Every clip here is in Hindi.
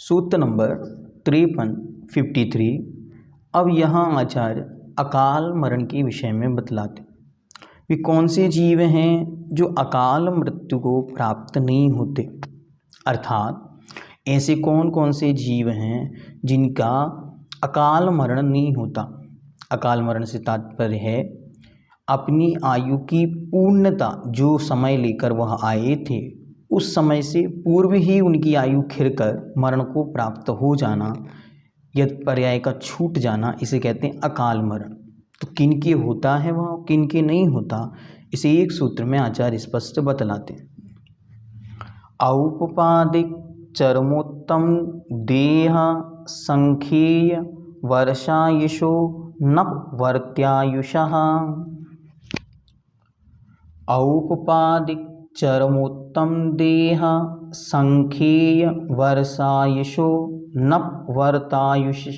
सूत्र नंबर 53 अब यहाँ आचार्य अकाल मरण के विषय में बतलाते वे कौन से जीव हैं जो अकाल मृत्यु को प्राप्त नहीं होते, अर्थात ऐसे कौन कौन से जीव हैं जिनका अकाल मरण नहीं होता। अकाल मरण से तात्पर्य है अपनी आयु की पूर्णता, जो समय लेकर वह आए थे उस समय से पूर्व ही उनकी आयु खिरकर मरण को प्राप्त हो जाना, यद पर्याय का छूट जाना, इसे कहते हैं अकाल मरण। तो किनके होता है वह, किनके नहीं होता, इसे एक सूत्र में आचार्य स्पष्ट बतलाते हैं। औपपादिक चरमोत्तम देह संख्येय वर्षायुषो नपवर्त्यायुषः। औपपादिक चरमोत्तम देह संख्येय वर्षायुषो नपवर्तायुषः।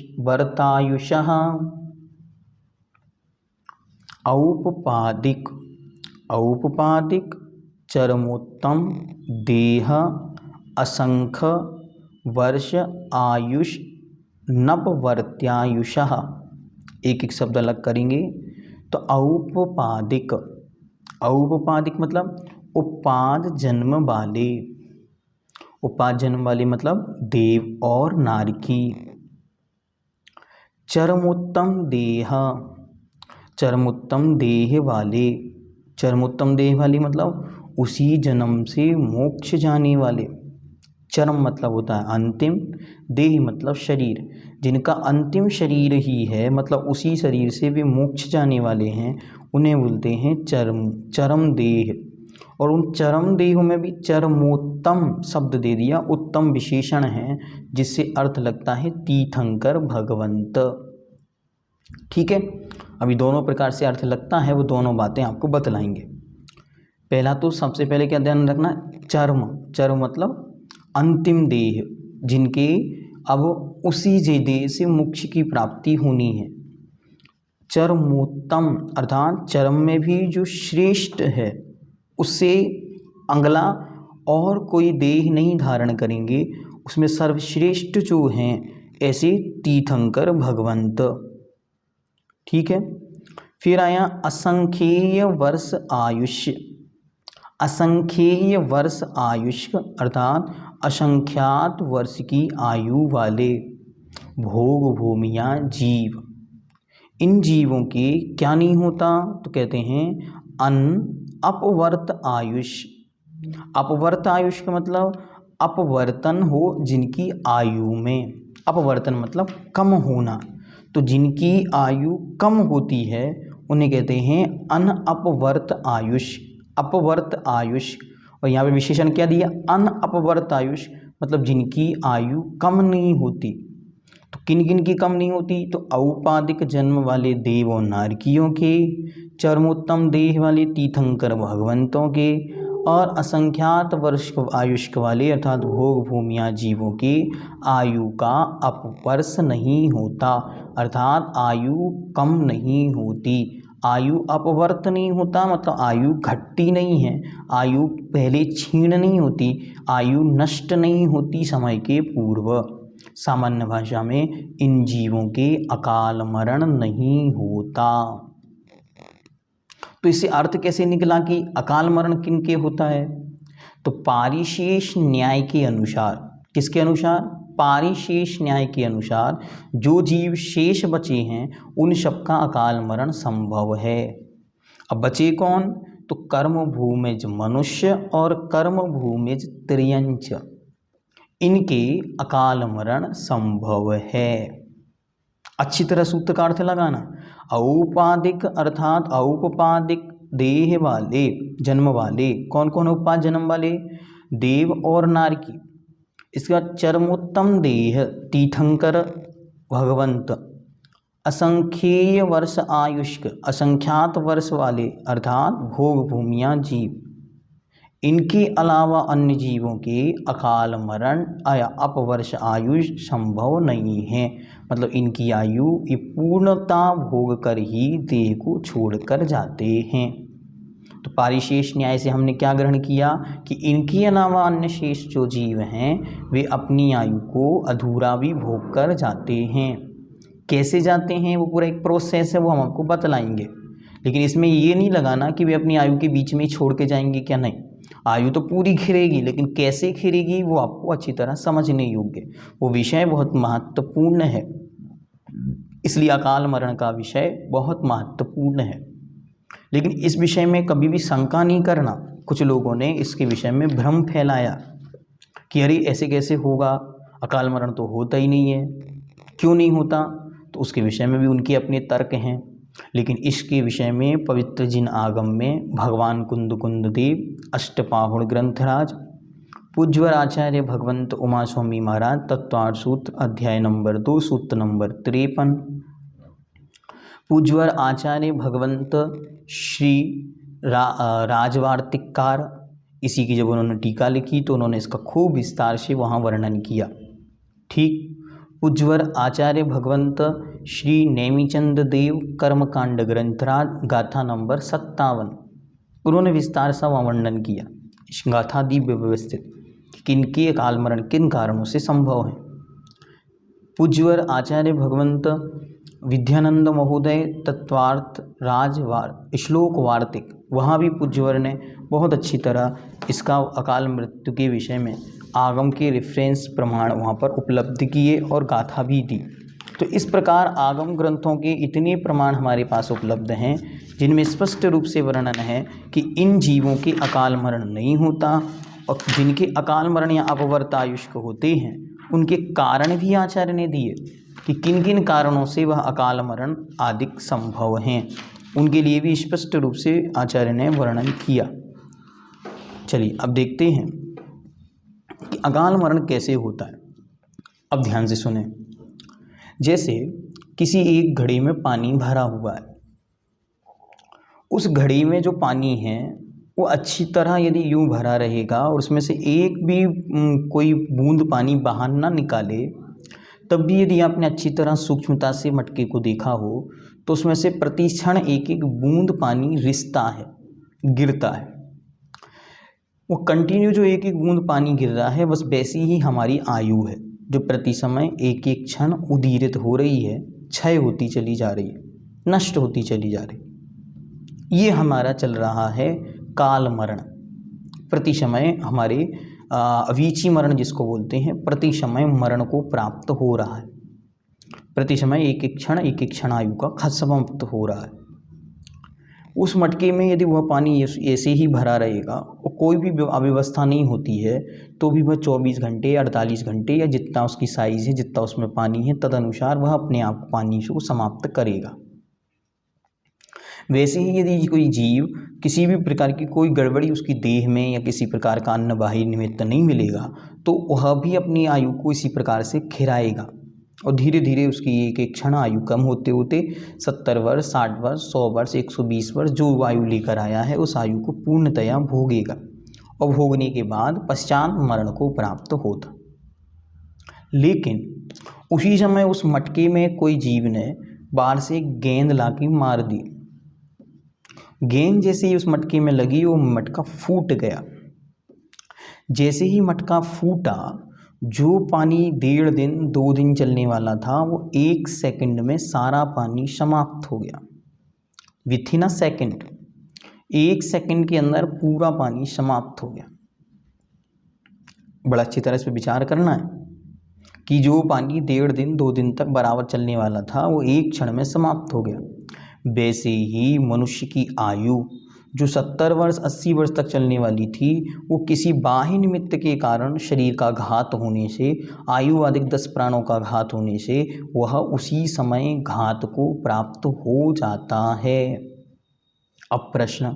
औपपादिक चरमोत्तम देह असंख्य वर्ष आयुष नपवर्त्यायुषः। एक एक शब्द अलग करेंगे। तो औपपादिक मतलब उपाद जन्म वाले, उपाद जन्म वाले मतलब देव और नारकी। चरमोत्तम देह वाले, चरमोत्तम देह वाले मतलब उसी जन्म से मोक्ष जाने वाले। चरम मतलब होता है अंतिम, देह मतलब शरीर, जिनका अंतिम शरीर ही है, मतलब उसी शरीर से वे मोक्ष जाने वाले हैं, उन्हें बोलते हैं चरम देह। और उन चरम देहों में भी चरमोत्तम शब्द दे दिया, उत्तम विशेषण है, जिससे अर्थ लगता है तीर्थंकर भगवंत। ठीक है, अभी दोनों प्रकार से अर्थ लगता है, वो दोनों बातें आपको बतलाएंगे। पहला तो सबसे पहले क्या ध्यान रखना, चर्म मतलब अंतिम देह, जिनके अब उसी देह से मोक्ष की प्राप्ति होनी है। चरमोत्तम अर्थात चरम में भी जो श्रेष्ठ है, उससे अगला और कोई देह नहीं धारण करेंगे, उसमें सर्वश्रेष्ठ जो हैं ऐसे तीर्थंकर भगवंत। ठीक है, फिर आया असंख्येय वर्ष आयुष्य। असंख्येय वर्ष आयुष्य अर्थात असंख्यात वर्ष की आयु वाले भोग भूमिया जीव। इन जीवों के क्या नहीं होता, तो कहते हैं अपवर्त आयुष। अपवर्त आयुष का मतलब अपवर्तन हो जिनकी आयु में, अपवर्तन मतलब कम होना, तो जिनकी आयु कम होती है उन्हें कहते हैं अनअपवर्त आयुष, अपवर्त आयुष। और यहाँ पे विशेषण क्या दिया, अनअपवर्त आयुष, मतलब जिनकी आयु कम नहीं होती। तो किन किन की कम नहीं होती, तो औपादिक जन्म वाले देव और नारकियों के, चरमोत्तम देह वाले तीर्थंकर भगवंतों के, और असंख्यात वर्ष आयुष्क वाले अर्थात भोग भूमिया जीवों की आयु का अपवर्ष नहीं होता, अर्थात आयु कम नहीं होती। आयु अपवर्त नहीं होता मतलब आयु घटती नहीं है, आयु पहले क्षीण नहीं होती, आयु नष्ट नहीं होती समय के पूर्व। सामान्य भाषा में इन जीवों के अकाल मरण नहीं होता। तो इससे अर्थ कैसे निकला कि अकाल मरण किनके होता है, तो पारिशेष न्याय के अनुसार, किसके अनुसार, पारिशेष न्याय के अनुसार जो जीव शेष बचे हैं उन सबका अकाल मरण संभव है। अब बचे कौन, तो कर्म भूमिज मनुष्य और कर्म भूमिज त्रियंच, इनके अकाल मरण संभव है। अच्छी तरह सूत्र का अर्थ लगाना। औपादिक अर्थात औपपादिक देह वाले, जन्म वाले, कौन कौन उपाद जन्म वाले, देव और नारकी। इसका चरमोत्तम देह तीर्थंकर भगवंत, असंख्येय वर्ष आयुष्क, असंख्यात वर्ष वाले अर्थात भोग भूमिया जीव। इनके अलावा अन्य जीवों के अकाल मरण या अपवर्ष आयु संभव नहीं है, मतलब इनकी आयु पूर्णता भोग कर ही देह को छोड़कर जाते हैं। तो पारिशेष न्याय से हमने क्या ग्रहण किया कि इनके अलावा अन्य शेष जो जीव हैं वे अपनी आयु को अधूरा भी भोग कर जाते हैं। कैसे जाते हैं वो पूरा एक प्रोसेस है, वो हम आपको बतलाएंगे। लेकिन इसमें ये नहीं लगाना कि वे अपनी आयु के बीच में ही छोड़ के जाएंगे, क्या नहीं, आयु तो पूरी खिरेगी, लेकिन कैसे खिरेगी वो आपको अच्छी तरह समझने योग्य, वो विषय बहुत महत्वपूर्ण है। इसलिए अकाल मरण का विषय बहुत महत्वपूर्ण है। लेकिन इस विषय में कभी भी शंका नहीं करना। कुछ लोगों ने इसके विषय में भ्रम फैलाया कि अरे ऐसे कैसे होगा, अकाल मरण तो होता ही नहीं है, क्यों नहीं होता, तो उसके विषय में भी उनके अपने तर्क हैं। लेकिन इसके विषय में पवित्र जिन आगम में भगवान कुंद देव अष्टपाहुड़ ग्रंथराज पूज्यवर आचार्य भगवंत उमा स्वामी महाराज तत्वार्थ सूत्र अध्याय नंबर 2 सूत्र नंबर 53, पूज्यवर आचार्य भगवंत श्री राजवार्तिककार, इसी की जब उन्होंने टीका लिखी तो उन्होंने इसका खूब विस्तार से वहाँ वर्णन किया। ठीक, पूज्यवर आचार्य भगवंत श्री नेमिचंद देव कर्मकांड ग्रंथराज गाथा नंबर 57, उन्होंने विस्तार से वहाँ वर्णन किया। इस गाथा दिव्य व्यवस्थित किनके अकाल मरण किन कारणों से संभव है। पूज्यवर आचार्य भगवंत विद्यानंद महोदय तत्वार्थ श्लोक वार्तिक, वहाँ भी पूज्यवर ने बहुत अच्छी तरह इसका अकाल मृत्यु के विषय में आगम के रेफरेंस प्रमाण वहाँ पर उपलब्ध किए और गाथा भी दी। तो इस प्रकार आगम ग्रंथों के इतने प्रमाण हमारे पास उपलब्ध हैं जिनमें स्पष्ट रूप से वर्णन है कि इन जीवों के अकाल मरण नहीं होता, और जिनके अकाल मरण या अपवर्त आयुष्क होते हैं उनके कारण भी आचार्य ने दिए कि किन किन कारणों से वह अकाल मरण आदि संभव हैं, उनके लिए भी स्पष्ट रूप से आचार्य ने वर्णन किया। चलिए अब देखते हैं कि अकाल मरण कैसे होता है। अब ध्यान से सुने। जैसे किसी एक घड़े में पानी भरा हुआ है, उस घड़े में जो पानी है वो अच्छी तरह यदि यूं भरा रहेगा और उसमें से एक भी कोई बूंद पानी बाहर ना निकाले, तब भी यदि आपने अच्छी तरह सूक्ष्मता से मटके को देखा हो तो उसमें से प्रति क्षण एक एक बूंद पानी रिसता है, गिरता है। वो कंटिन्यू जो एक एक बूंद पानी गिर रहा है, बस वैसी ही हमारी आयु है जो प्रति समय एक एक क्षण उदीरित हो रही है, क्षय होती चली जा रही है, नष्ट होती चली जा रही है। ये हमारा चल रहा है काल मरण। प्रति समय हमारे अवीची मरण जिसको बोलते हैं, प्रति समय मरण को प्राप्त हो रहा है। प्रति समय एक एक क्षण आयु का समाप्त हो रहा है। उस मटके में यदि वह पानी ऐसे ही भरा रहेगा और कोई भी अव्यवस्था नहीं होती है तो भी वह 24 घंटे 48 घंटे या जितना उसकी साइज़ है, जितना उसमें पानी है, तदनुसार वह अपने आप पानी को समाप्त करेगा। वैसे ही यदि कोई जीव किसी भी प्रकार की कोई गड़बड़ी उसकी देह में या किसी प्रकार का अन्न बाह्य निमित्त नहीं मिलेगा तो वह भी अपनी आयु को इसी प्रकार से खिराएगा और धीरे धीरे उसकी एक एक क्षण आयु कम होते होते 70 वर्ष, 60 वर्ष, 100 वर्ष, 120 वर्ष जो आयु लेकर आया है उस आयु को पूर्णतया भोगेगा और भोगने के बाद पश्चात मरण को प्राप्त होता। लेकिन उसी समय उस मटके में कोई जीव ने बाहर से गेंद लाके मार दी। गेंद जैसे ही उस मटके में लगी वो मटका फूट गया। जैसे ही मटका फूटा, जो पानी 1.5 दिन 2 दिन चलने वाला था वो 1 सेकंड में सारा पानी समाप्त हो गया। With in a second, 1 second के अंदर पूरा पानी समाप्त हो गया। बड़ा अच्छी तरह इस पर विचार करना है कि जो पानी 1.5 दिन 2 दिन तक बराबर चलने वाला था वो 1 क्षण में समाप्त हो गया। वैसे ही मनुष्य की आयु जो 70 वर्ष 80 वर्ष तक चलने वाली थी वो किसी बाह्य निमित्त के कारण शरीर का घात होने से, आयु अधिक 10 प्राणों का घात होने से वह उसी समय घात को प्राप्त हो जाता है। अब प्रश्न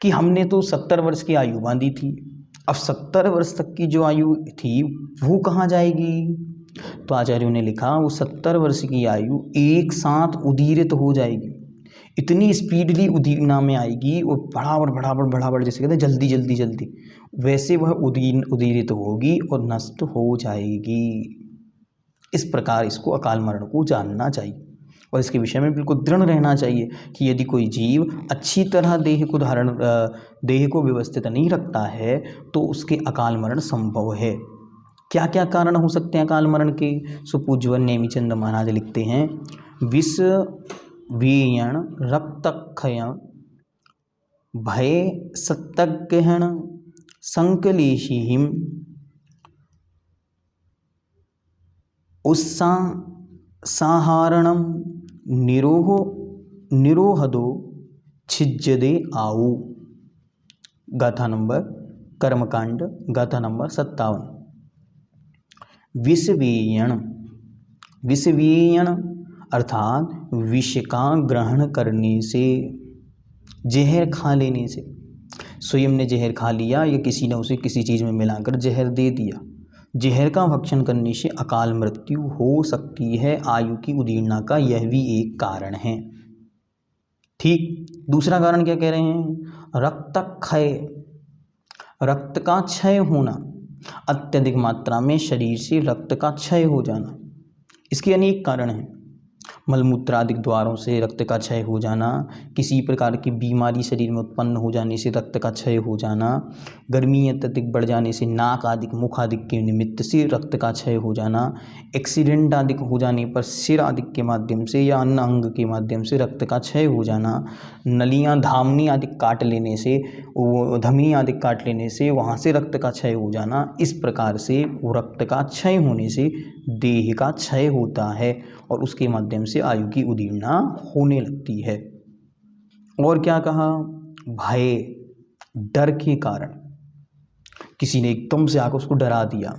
कि हमने तो 70 वर्ष की आयु बांधी थी, अब 70 वर्ष तक की जो आयु थी वो कहाँ जाएगी? तो आचार्यों ने लिखा वो 70 वर्ष की आयु एक साथ उदीरित हो जाएगी, इतनी स्पीडली उदीरना में आएगी और बड़ाबड़ जैसे कहते हैं जल्दी जल्दी जल्दी, वैसे वह उदीरित होगी और नष्ट हो जाएगी। इस प्रकार इसको अकाल मरण को जानना चाहिए। और इसके विषय में बिल्कुल दृढ़ रहना चाहिए कि यदि कोई जीव अच्छी तरह देह को व्यवस्थित नहीं रखता है तो उसके अकाल मरण संभव है। क्या क्या कारण हो सकते हैं अकाल मरण के? सुपूज्यवर नेमीचंद महाराज लिखते हैं, विष वीयण रक्तक्षय भय सत्तग्रहण संकलेशीहिम उत्साहारणम निरोहदो छिज्जदे आऊ। गाथा नंबर कर्मकांड गाथा नंबर 57। विषवीयण अर्थात विष का ग्रहण करने से, जहर खा लेने से। स्वयं ने जहर खा लिया या किसी ने उसे किसी चीज़ में मिलाकर जहर दे दिया। जहर का भक्षण करने से अकाल मृत्यु हो सकती है। आयु की उदीर्णता का यह भी एक कारण है। ठीक, दूसरा कारण क्या कह रहे हैं? रक्तक्षय, रक्त का क्षय होना, अत्यधिक मात्रा में शरीर से रक्त का क्षय हो जाना। इसके अनेक कारण हैं। मलमूत्र आदि द्वारों से रक्त का क्षय हो जाना, किसी प्रकार की बीमारी शरीर में उत्पन्न हो जाने से रक्त का क्षय हो जाना, गर्मी अत्यधिक बढ़ जाने से नाक आदि मुख आदि के निमित्त से रक्त का क्षय हो जाना, एक्सीडेंट आदि हो जाने पर सिर आदि के माध्यम से या अन्य अंग के माध्यम से रक्त का क्षय हो जाना, नलियाँ धामनी आदि काट लेने से, धमनी आदि काट लेने से वहाँ से रक्त का क्षय हो जाना। इस प्रकार से वो रक्त का क्षय होने से देह का क्षय होता है और उसके माध्यम से आयु की उदीर्णता होने लगती है। और क्या कहा? भय, डर के कारण। किसी ने एकदम से आकर उसको डरा दिया,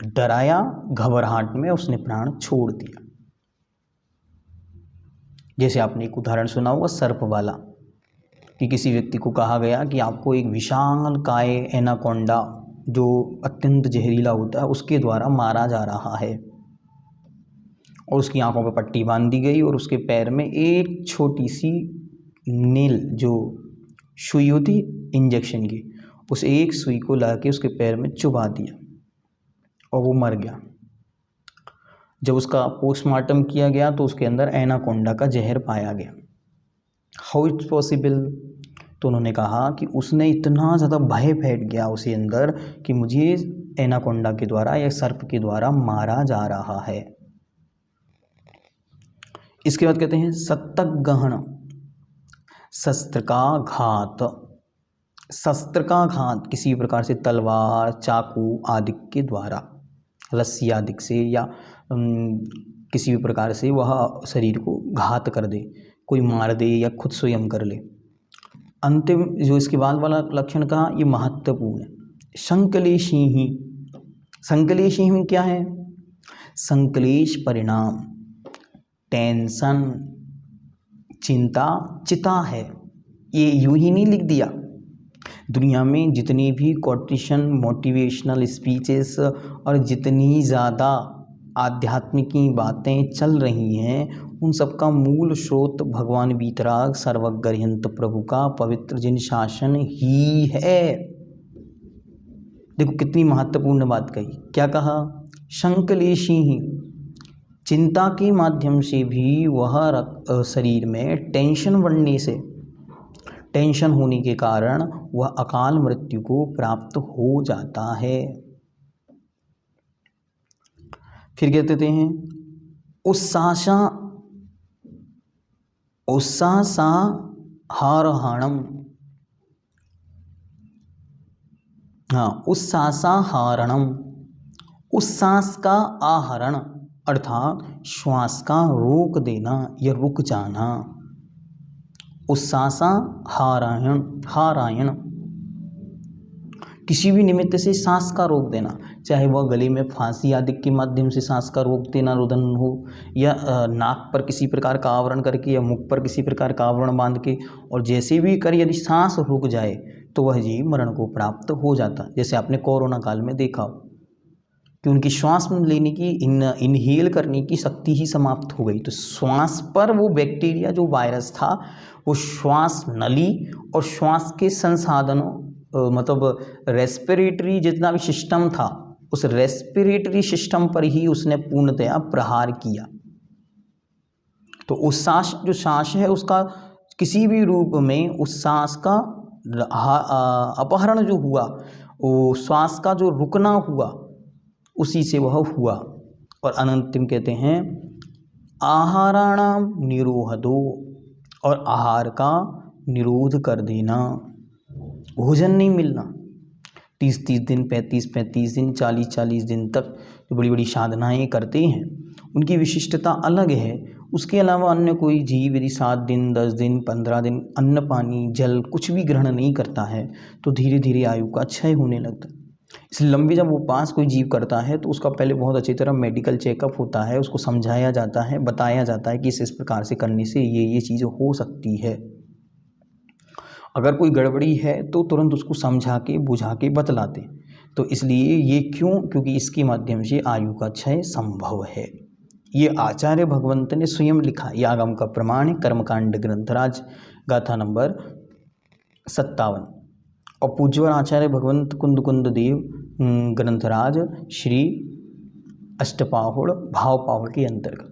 डराया, घबराहट में उसने प्राण छोड़ दिया। जैसे आपने एक उदाहरण सुना होगा सर्प वाला, कि किसी व्यक्ति को कहा गया कि आपको एक विशाल काय एनाकोंडा जो अत्यंत जहरीला होता है उसके द्वारा मारा जा रहा है, और उसकी आंखों पर पट्टी बांध दी गई और उसके पैर में एक छोटी सी नील जो सुई होती इंजेक्शन की, उस एक सुई को ला के उसके पैर में चुभा दिया और वो मर गया। जब उसका पोस्टमार्टम किया गया तो उसके अंदर एनाकोंडा का जहर पाया गया। How it's possible? तो उन्होंने कहा कि उसने इतना ज़्यादा भय फैल गया उसे अंदर कि मुझे एनाकोंडा के द्वारा या सर्प के द्वारा मारा जा रहा है। इसके बाद कहते हैं सत्तग्रहण, शस्त्र का घात। शस्त्र का घात किसी प्रकार से तलवार, चाकू आदि के द्वारा, रस्सी आदि से या किसी भी प्रकार से वह शरीर को घात कर दे, कोई मार दे या खुद स्वयं कर ले। अंतिम जो इसके बाद वाला लक्षण कहा, ये महत्वपूर्ण है। संकलेशीहि, संकलेशीहि में क्या है? संकलेश परिणाम, टेंशन, चिंता, चिता है। ये यूं ही नहीं लिख दिया। दुनिया में जितनी भी कोटेशन, मोटिवेशनल स्पीचेस और जितनी ज़्यादा आध्यात्मिक बातें चल रही हैं उन सब का मूल स्रोत भगवान वीतराग सर्वगर्हयंत प्रभु का पवित्र जिन शासन ही है। देखो कितनी महत्वपूर्ण बात कही। क्या कहा? संकलेशी ही, चिंता के माध्यम से भी वह शरीर में टेंशन बढ़ने से, टेंशन होने के कारण वह अकाल मृत्यु को प्राप्त हो जाता है। फिर कहते हैं उत्साहारणम, उत्साहारणम, उच्छ्वास का आहरण अर्थात श्वास का रोक देना या रुक जाना। हारायण किसी भी निमित्त से सांस का रोक देना, चाहे वह गले में फांसी आदि के माध्यम से सांस का रोक देना, रुदन हो, या नाक पर किसी प्रकार का आवरण करके या मुख पर किसी प्रकार का आवरण बांध के, और जैसे भी कर यदि सांस रुक जाए तो वह जीव मरण को प्राप्त हो जाता। जैसे आपने कोरोना काल में देखा कि उनकी श्वास लेने की, इनहेल करने की शक्ति ही समाप्त हो गई। तो श्वास पर वो बैक्टीरिया जो वायरस था वो श्वास नली और श्वास के संसाधनों, मतलब रेस्पिरेटरी जितना भी सिस्टम था उस रेस्पिरेटरी सिस्टम पर ही उसने पूर्णतया प्रहार किया। तो उस सांस जो सांस है उसका किसी भी रूप में उस सांस का अपहरण जो हुआ, वो श्वास का जो रुकना हुआ, उसी से वह हुआ। और अनंतिम कहते हैं आहाराणाम निरोधो, और आहार का निरोध कर देना, भोजन नहीं मिलना। 30-30 दिन, 35-35 दिन, 40-40 दिन तक जो बड़ी बड़ी साधनाएं करते हैं उनकी विशिष्टता अलग है। उसके अलावा अन्य कोई जीव यदि 7 दिन, 10 दिन, 15 दिन अन्न पानी जल कुछ भी ग्रहण नहीं करता है तो धीरे धीरे आयु का क्षय होने लगता है। इसलिए लंबी जब उपवास कोई जीव करता है तो उसका पहले बहुत अच्छी तरह मेडिकल चेकअप होता है, उसको समझाया जाता है, बताया जाता है कि इस प्रकार से करने से ये चीज़ हो सकती है। अगर कोई गड़बड़ी है तो तुरंत उसको समझा के बुझा के बतलाते। तो इसलिए ये क्यों, क्योंकि इसके माध्यम से आयु का क्षय संभव है। ये आचार्य भगवंत ने स्वयं लिखा, ये आगम का प्रमाण है। कर्मकांड ग्रंथराज गाथा नंबर 57। और पूज्यवर आचार्य भगवंत कुंद देव ग्रंथराज श्री अष्टपाहुड़ भावपाहुड़ के अंतर्गत,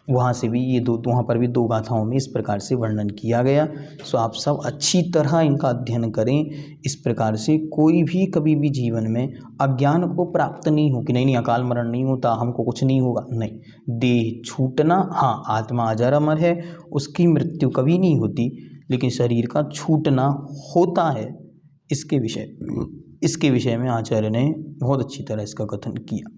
वहाँ से भी ये वहाँ पर भी 2 गाथाओं में इस प्रकार से वर्णन किया गया। सो आप सब अच्छी तरह इनका अध्ययन करें। इस प्रकार से कोई भी कभी भी जीवन में अज्ञान को प्राप्त नहीं हो कि नहीं अकाल मरण नहीं होता, हमको कुछ नहीं होगा। नहीं, देह छूटना, हाँ आत्मा अजर अमर है, उसकी मृत्यु कभी नहीं होती, लेकिन शरीर का छूटना होता है। इसके विषय में आचार्य ने बहुत अच्छी तरह इसका कथन किया।